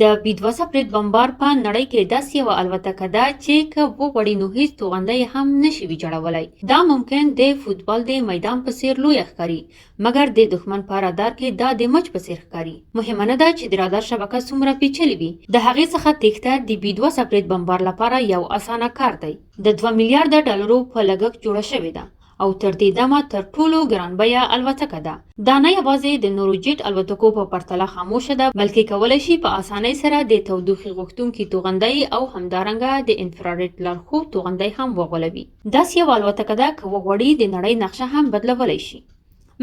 د بي 2 سپریټ بمبار په نړۍ کې داسې یوه الوتکه ده چې که وغواړي نو هیڅ توغندی هم نشي ویجاړولی. دا ممکن د فوتبال د میدان په څیر لویه ښکاري، مګر د دښمن په رادار کې دا د مچ په څیر ښکاري. مهمه نه ده چې د رادار شبکه څومره پیچلې وي، د هغې څخه تېښته د بي 2 سپریټ بمبار لپاره یو اسانه کار دی. د 2 میلیارډ ډالرو په لګښت جوړه شوې ده او تر دې دمه تر ټولو ګرانبیه الوتکه ده. دا نه یوازې د نورو جیټ الوتکو په پرتله خاموشه ده، بلکې کولی شي په اسانۍ سره د تودوخې غوښتونکي توغندۍ او همدارنګه د انفراریډ لارښود توغندۍ هم وغولوي. داسې یوه الوتکه ده که وغواړي د نړۍ نقشه هم بدلولی شي.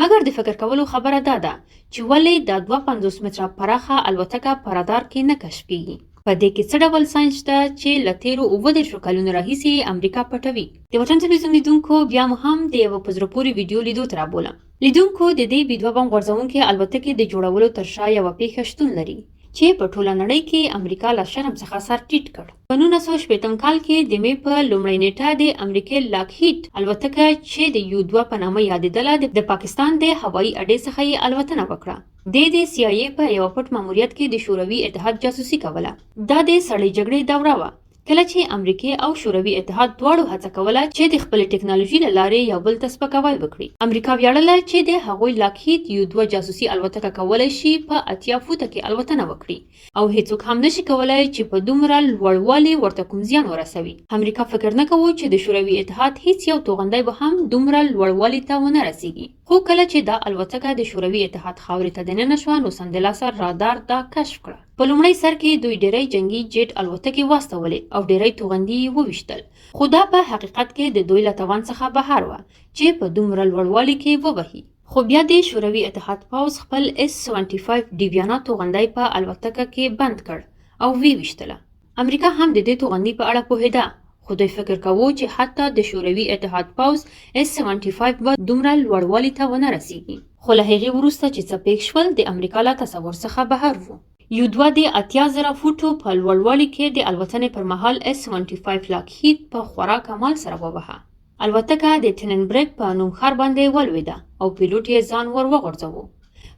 مګر د فکر کولو خبره دا ده چې ولې دا 250 متره پراخه الوتکه په رادار کې نه کشف کیږي. په دې کې څه ډول ساينس شته چې له تېرو 27 کلونو راهیسې امریکا پټوي؟ د وطن ټلویزیون لیدونکو بیا مو هم د یوه په زړه پورې ویډیو لیدو ته رابولم. لیدونکو د دې بي 2 بم غورځوونکې الوتکې د جوړولو تر شا یوه پیښه شتون لري چې په ټوله نړۍ کې امریکا له شرم څخه سر ټیټ کړ. په 1960 کال کې د مې په لومړۍ نیټه د امریکې لاکهیډ الوتکه چې د یو 2 په نامه یادېدله د پاکستان د هوایي اډې څخه یې الوتنه وکړه. د CIA په یو پټ ماموریت کې د شوروي اتحاد جاسوسي کوله. دا د سړې جګړې دوره وه، کله چې امریکا او شوروي اتحاد دواړو هڅه کوله چې د خپلې ټکنالوژي له لارې یو بل ته سپکاوی وکړي. امریکا ویاړله چې د هغوی لاکهیډ یو 2 جاسوسي الوتکه کولی شي په 80 فوټه کې الوتنه وکړي او هیڅوک هم نشي کولی چې په دومره لوړوالي ورته کوم زیان ورسوي. امریکا فکر نه کوي چې د شوروي اتحاد هیڅ یو توغندی به هم دومره لوړوالي ته ونه رسیږي. خو کله چې دا الوتکه د شوروي اتحاد خاورې ته دننه شوه نو سمدلاسه رادار دا کشف کړه. په لومړي سر کې دوی ډیری جنگي جیټ الوتکې واستولې او ډیری توغندي یې وویشتل، خو دا په حقیقت کې د دوی له توان څخه بهر وه چې په دومره لوړوالي کې ووهي. خو بیا د شوروي اتحاد پوځ خپل S-75 ډیویانا توغندی په الوتکه کې بند کړ او ویشتله. امریکا هم د دې توغندي په اړه پوهېده، خو دوی فکر کوو چې حتی د شوروي اتحاد پوځ S-75 به دومره لوړوالي ته ونه رسیږي. خو له هغې وروسته چې څه پېښ شول د امریکا له تصور څخه بهر وو. یو 2 د 80,000 فوټو په لوړوالي کې د الوتنې پر مهال S-75 لاکهیډ په خورا کمال سره ووهه. الوتکه د ټننبرګ په نوم ښار باندې ولوېده او پیلوټ یې ځان ور وغورځاوه.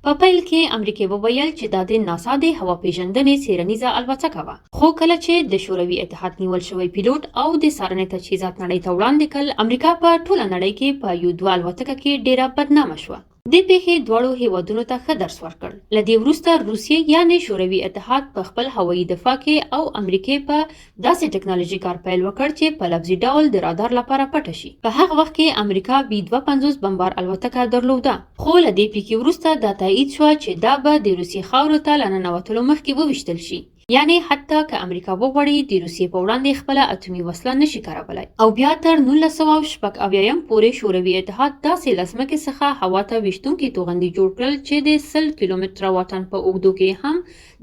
په پیل کې امریکا وویل چې دا د ناسا د هوا پیژندنې څیړنیزه الوتکه وه، خو کله چې د شوروي اتحاد نیول شوی پیلوټ او د څارنې تجهیزات نړۍ ته وړاندې کړل، امریکا په ټوله نړۍ کې په یو 2 الوتکه کې ډیره بدنامه شوه. دې پیښې دواړو هیوادونو ته ښه درس ورکړ. له دې وروسته روسیې یعنې شوروي اتحاد په خپل هوایي دفاع کې او امریکا په داسې ټکنالوژي کار پیل وکړ چې په لفظي ډول د رادار لپاره پټه شي. په هغه وخت کې امریکا بي 250 بمبار الوتکه درلوده، خو له دې پیښې وروسته دا تایید شوه چې دا به د روسیې خاورو ته له ننوتلو مخکې وویشتل شي. یعنی حتی که امریکا وغواړي د روسیې په وړاندې خپله اټومي وسله نشي کارولی. او بیا تر 1980 پورې شوروي اتحاد داسې له ځمکې څخه هوا ته ویشتونکي توغندي جوړ کړل چې د 100 کیلومتره واټن په اوږدو کې هم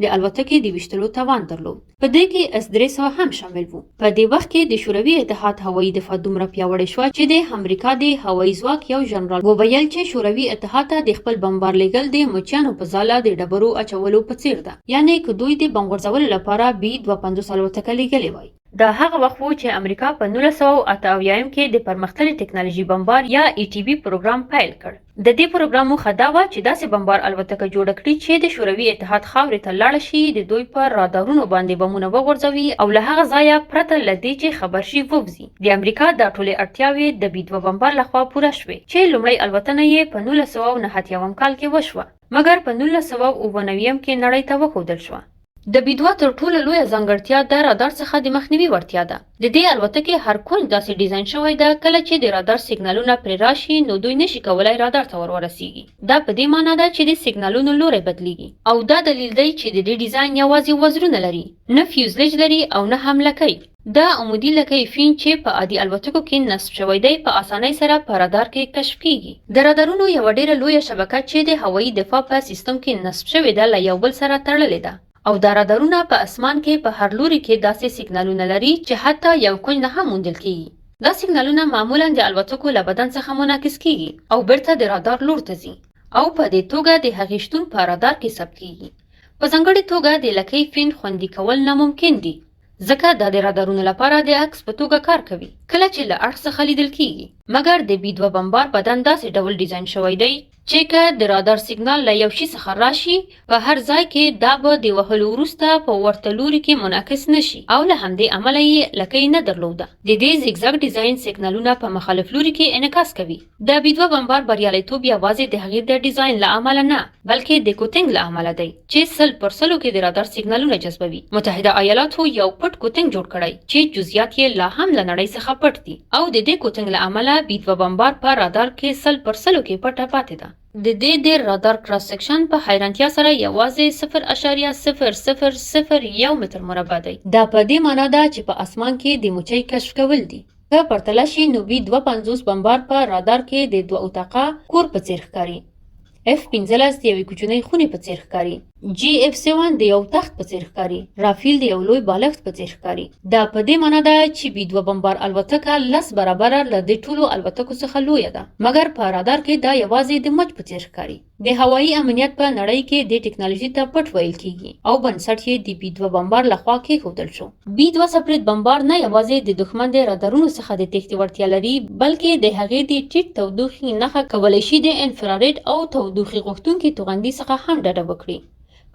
د الوتکې د ویشتلو توان درلود. په دې کې S-300 هم شامل وو. په دې وخت کې د شوروي اتحاد هوایي دفاع دومره پیاوړې شوه چې د امریکا د هوایي ځواک یو جنرال وویل چې شوروي اتحاد ته د خپل بمبار لیږل د مچیانو په ځاله د ډبرو اچولو په څیر ده. یعنی که دوی د بم غورځولو لپاره بي 250 الوتکه لیږلې وای. دا هغه وخت و چې امریکا په 1988 کې د پرمختللې ټکنالوژي بمبار یا ETB پروګرام پیل کړ. د دې پروګرام موخه دا وه چې داسې بمبار الوتکه جوړه کړي چې د شوروي اتحاد خاورې ته لاړه شي، د دوی پر رادارونو باندې بمونه وغورځوي او له هغه ځایه پرته له دې چې خبر شي ووځي. د امریکا دا ټولې اړتیاوې د بي 2 بمبار لخوا پوره شوې چې لومړی الوتنه یې په 1989 کال کې وشوه، مګر په 1989 کې نړۍ ته وښودل شوه. د بي 2 تر ټولو لویه ځانګړتیا د رادار څخه د مخنیوي وړتیا ده. د دې الوتکې هر کونج داسې ډیزاین شوی ده کله چې د رادار سیګنالونه پرې راشي نو دوی نشي کولی رادار ته ورسیږي. دا په دې معنی ده چې د سیګنالونو لوری بدلیږي او دا دلیل دی چې د دې ډیزاین یوازې وزرونه لري، نه فیوزلیج لري او نه هم لکۍ. دا عمودي لکۍ فین چې په عادي الوتکو کې نصب شوی دی په اسانۍ سره په رادار کې کشف کیږي. د رادارونو یوه ډیره لویه شبکه چې د هوایي دفاع په سیستم کې نصب شوې ده له یو بل سره تړلې ده او دا رادارونه په اسمان کې په هر لوري کې داسې سیګنالونه لري چې حتی یو کونج نه هم موندل کیږي. دا سیګنالونه معمولا د الوتکو له بدن څخه منعکس کیږي او بیرته د رادار لور ته ځي او په دې توګه د هغې شتون په رادار کې ثبت کیږي. په ځانګړې توګه د لکۍ فین خوندي کول ناممکن دي، ځکه دا د رادارونو لپاره د عکس په توګه کار کوي کله چې له اړخ څخه لیدل کیږي. مګر د بي 2 بمبار بدن داسې ډول ډیزاین شوی دی چې که د رادار سیګنال له یو شي څخه راشي په هر ځای کې دا به د وهلو وروسته په ورته لوري کې منعکس نشي او له همدې امله یې لکۍ نه درلوده. د دې زیګزاګ ډیزاین سیګنالونه په مخالف لوري کې انعکاس کوي. د B2 بمبار بریالیتوب یوازې د هغې د ډیزاین له امله نه بلکې د کوتنګ له امله دی چې 100% کې د رادار سیګنالونه جذبوي. متحده ایالاتو یو پټ کوتنګ جوړ کړی چې جزئیات یې لا هم له نړۍ څخه پټ دي او د دې کوتنګ له امله B2 بمبار په رادار کې 100% کې پټه پاتې ده. د دې د رادار کراس سیکشن په حیرانتیا سره یوازې 0.0001 متر مربع دی. دا په دې معنی ده چې په اسمان کې د موچۍ کشف کول دي. که پرتله شي نو B250 بمبار په رادار کې د 2 اتاقه کور په څیر ښکاري. F15 د یوې کوچنۍ خونې په څیر ښکاري. GF7 د یو تخت په څیر ښکاري. رافیل د یو لوی بالښت په څیر ښکاري. دا په دې معنی ده چې B2 بمبار الوتکه 10 برابره له دې ټولو الوتکو څخه لویه ده، مګر په رادار کې دا یوازې د مچ په څیر ښکاري. د هوایي امنیت په نړۍ کې د ټکنالوژي ته پټ ویل کیږي او بنسټ یې د B2 بمبار لخوا کېښودل شو. B2 سپریت بمبار نه یوازې د دښمن د رادارونو څخه د تېښتې وړتیا لري بلکې د هغې د ټیټ تودوخې نښه کولی شي د انفراریډ او تودوخې غوښتونکي توغندي څخه هم ډډه وکړي.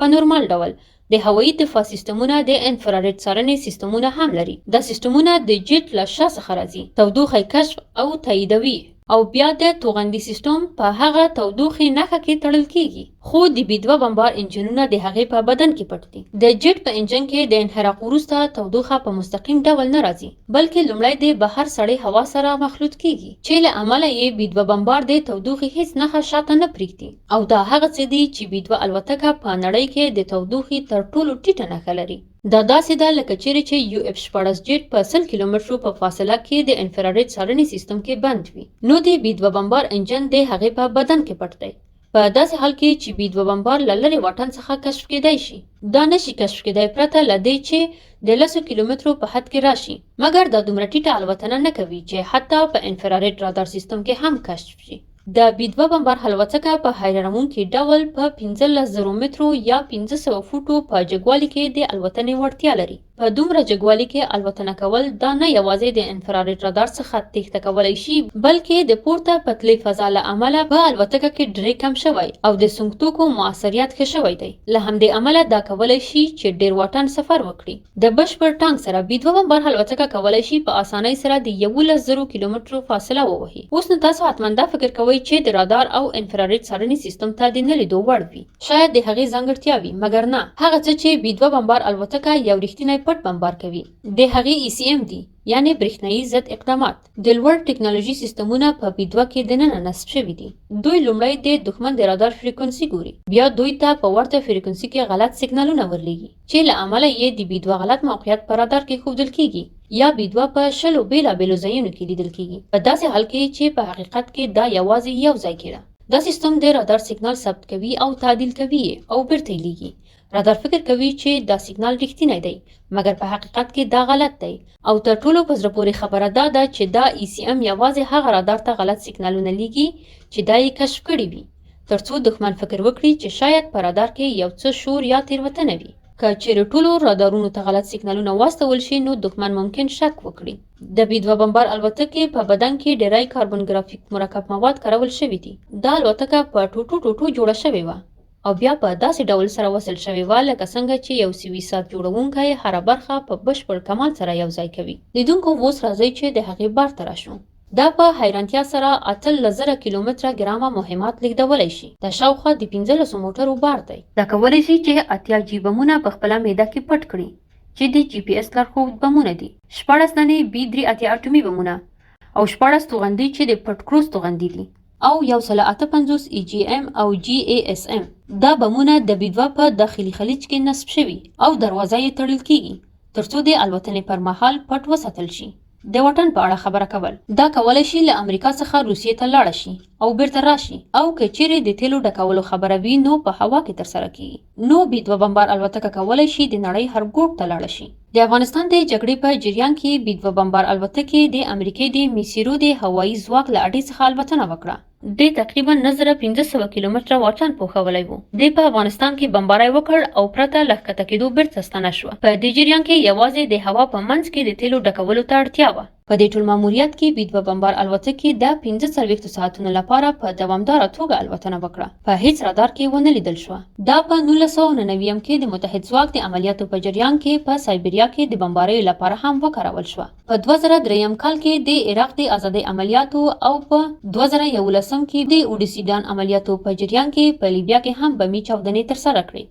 په نورمال ډول د هوایي دفاع سیستمونه د انفراریډ څارنې سیستمونه هم لري. دا سیستمونه د جیټ له شا څخه راځي، تودوخه کشف او تاییدوي او بیا د توغندي سیستم په هغه تودوخې نښه کې تړل کیږي. خو د B2 بمبار انجنونه د هغې په بدن کې پټ دي. د جیټ په انجن کې د انحراق وروسته تودوخه په مستقیم ډول نه راځي بلکې لومړی د بهر سړې هوا سره مخلوط کیږي چې له امله یې B2 بمبار د تودوخې هیڅ نښه شاته نه پرېږدي او دا هغه څه دي چې B2 الوتکه په نړۍ کې د تودوخې تر ټولو ټیټه نښه لري. دا داسې ده لکه چیرې چې UF14 جیټ په 100 کیلومترو په فاصله کې د انفراریډ څارنې سیستم کې بند وي، نو د B2 بمبار انجن د هغې په بدن کې پټ دی. په داسې حال کې چې B2 بمبار له لرې واټن څخه کشف کېدای شي. دا نشي کشف کېدای پرته له دې چې د 10 کیلومترو په حد کې راشي، مګر دا دومره ټیټه الوتنه نه کوي چې حتی په انفراریډ رادار سیستم کې هم کشف شي. د B2 بمبار الوتکه په حیرانوونکي ډول په 15,000 مترو یا 1500 فوټو په جګوالي کې د الوتنې وړتیا لري. په دومره جګوالي کې الوتنه کول دا نه یوازې د انفراریډ رادار څخه تېښته کولی شي بلکې د پورته پتلې فضا له امله په الوتکه کې ډرې کم شوی او د سونګتوکو مؤثریت ښه شوی دی. له همدې امله دا کولی شي چې ډېر واټن سفر وکړي. د بشپړ ټانک سره B2 بمبار الوتکه کولی شي په اسانۍ سره د 11,000 کیلومترو فاصله ووهي. اوس نو تاسو حتما دا فکر کوئ چې د رادار او انفراریډ څارنې سیستم ته د نه لیدو وړ وي. شاید د هغې ځانګړتیاوې، مګر نه، هغه څه چې B2 بمبار الوتکه یو رښتینی پټ بمبار کوي د هغې ECM دي، یعنی برېښنایي ضد اقدامات. د لوړ ټکنالوژي سیستمونه په B2 کې دننه نصب شوي دي. دوی لومړی د دښمن د رادار فریکونسي ګوري، بیا دوی ته په ورته فریکونسي کې غلط سیګنالونه ورلیږي چې له امله یې د B2 غلط موقعیت په رادار کې ښودل کیږي یا B2 په 10 بېلابېلو ځایونو کې لیدل کیږي، په داسې حال کې چې په حقیقت کې دا یوازې یو ځای کې ده. دا سیستم د رادار سیګنال ثبت کوي او تعدیل کوي او بیرته یې لیږي. رادار فکر کوي چې دا سیګنال رښتینی دی، مګر په حقیقت کې دا غلط دی او تر ټولو په زړه پورې خبره دا ده چې دا ECM یوازې هغه رادار ته غلط سیګنالونه لیږي چې دا یې کشف کړي وي، ترڅو دښمن فکر وکړي چې شاید په رادار کې یو څه شور یا تېروتنه وي. که چیرې ټولو رادارونو ته غلط سیګنالونه واستول شي نو دښمن ممکن شک وکړي. د B2 بمبار الوتکې په بدن کې ډیری کاربن ګرافیک مرکب مواد کارول شوي دي. دا الوتکه په ټوټو جوړه شوې وه او بیا په داسې ډول سره وصل شوې وه لکه څنګه چې یو سوي ساعت جوړونکی هره برخه په بشپړ کمال سره یوځای کوي. لیدونکو اوس راځئ چې د هغې بار ته راشو. دا په حیرانتیا سره 8,000 کیلومتره ګرامه مهمات لیږدولی شي. دا شاوخوا د 15 موټرو بار دی. دا کولی شي چې 80 جی بمونه په خپله معده کې پټ کړي چې د GPS لارښود بمونه دي، 14 دانې B380 اټومي بمونه او 14 توغندي چې د پټ کروز توغندي دي او 158 EGM او GASM. دا بمونه د B2 په داخلي خلیج کې نصب شوي او دروازه یې تړل کیږي ترڅو د الوتنې پر مهال پټ وساتل شي. د واټن په اړه خبره کول، دا کولی شي له امریکا څخه روسیې ته لاړه شي او بیرته راشي، او که چیرې د تیلو ډکولو خبره وي نو په هوا کې ترسره کیږي. نو B2 بمبار الوتکه کولی شي د نړۍ هر ګوټ ته لاړه شي. د افغانستان د جګړې په جریان کې B2 بمبار الوتکې د امریکې د میسیرو د هوایي ځواک له اډې څخه الوتنه وکړه. دوی تقریبا 9500 کیلومتره واټن پوښولی و. دوی په افغانستان کې بمبارۍ وکړ او پرته له ښکته کېدو بیرته ستنه شوه. په دې جریان کې یوازې د هوا په منځ کې د تیلو ډکولو ته اړتیا وه. په دې ټول ماموریت کې B-2 بمبار الوتکې د 45 ساعتونو لپاره په دوامداره توګه الوتنه وکړه. په هیڅ رادار کې ونه لیدل شوه. دا په 1999 کې د متحد ځواک د عملیاتو په جریان کې په سایبریا کې د بمباریو لپاره هم وکارول شوه. په 2003 کال کې د عراق د ازادۍ عملیاتو او په 2011 کې د اوډیسیډان عملیاتو په جریان کې په لیبیا کې هم بمي چاودنې ترسره کړې.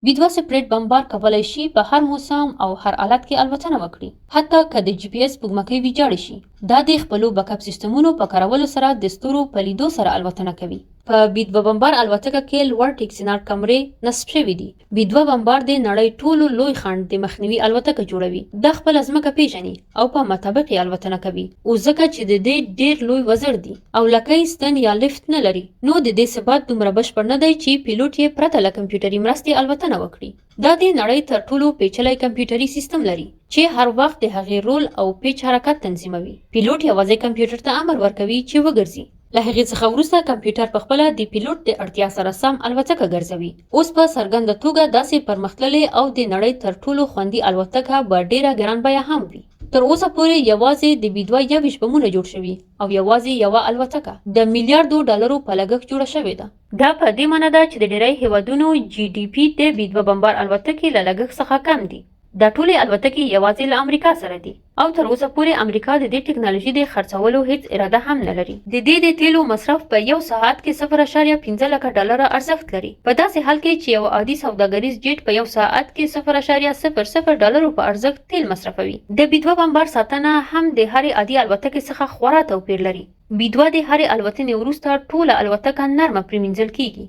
B-2 سپریټ بمبار کولای شي په هر موسم او هر حالت کې الوتنه وکړي، حتی که د GPS سپوږمکۍ ویجاړې شي. دا د خپلو بکاپ سیستمونو په کارولو سره د ستورو په لیدو سره الوتنه کوي. په B-2 بمبار الوتکه کې لوړ ټیکسینار کمرې نصب شوي دي. B-2 بمبار د نړۍ ټولو لوی خنډ د مخنیوي الوتکه جوړوي. دا خپل ځمکه پیژني او په مطابق یې الوتنه کوي. او ځکه چې د دې ډیر لوی وزر دي او لکۍ ستن یا لیفت نه لري، نو د دې ثبات دومره بشپړ نه دی چې پیلوټ یې پرته له کمپیوټري مرستې الوتنه وکړي. دا د نړۍ تر ټولو پیچلی کمپیوټري سیستم لري چې هر وخت د هغې رول او پیچ حرکت تنظیموي. پیلوټ یوازې کمپیوټر ته امر ورکوي چې وګرځي. له هغې څخه وروسته کمپیوټر په خپله د پیلوټ د اړتیا سره سم الوتکه ګرځوي. اوس په څرګنده توګه داسې پرمختللې او د نړۍ تر ټولو خوندي الوتکه به ډیره ګران بیه هم وي. تر اوسه پورې یوازې د B-2 21 بمونه جوړ شوي او یوازې یوه الوتکه د میلیارډو ډالرو په لګښت جوړه شوې ده. دا په دې معنی ده چې د ډیری هیوادونو GDP د B-2 بمبار الوتکې له لګښت څخه کم دي. دا ټولې الوتکې یوازې له امریکا سره دي او تر اوسه پورې امریکا د دې ټکنالوژي د خرڅولو هیڅ اراده هم نه لري. د دې د تیلو مصرف په یو ساعت کې 0.5 لکه ډالر ارزښت لري، په داسې حال کې چې یو عادي سوداګریز جیټ په یو ساعت کې 0.00 ډالرو په ارزښت تیل مصرفوي. د B-2 بمبار ساتنه هم د هرې عادي الوتکې څخه خورا توپیر لري. B-2 د هرې الوتنې وروسته ټوله الوتکه نرمه پرېمینځل کیږي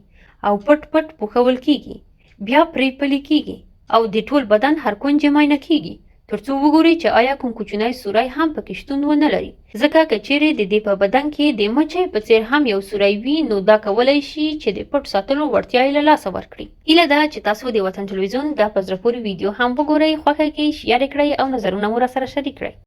او پټ پټ پوښول کیږي، بیا پرې پلي کیږي او د ټول بدن هر کونج یې معاینه کیږي ترڅو وګوري چې آیا کوم کوچنی سوری هم پکې شتون ونه لري. ځکه که چیرې د دې په بدن کې د مچۍ په څیر هم یو سوری وي، نو دا کولی شي چې د پټ ساتلو وړتیا یې له لاسه ورکړي. هیله ده چې تاسو د وطن ټلویزیون دا په زړه پورې ویډیو هم وګورئ، خوښه یې کړئ، شیر یې کړئ او نظرونه مو راسره شریک کړئ.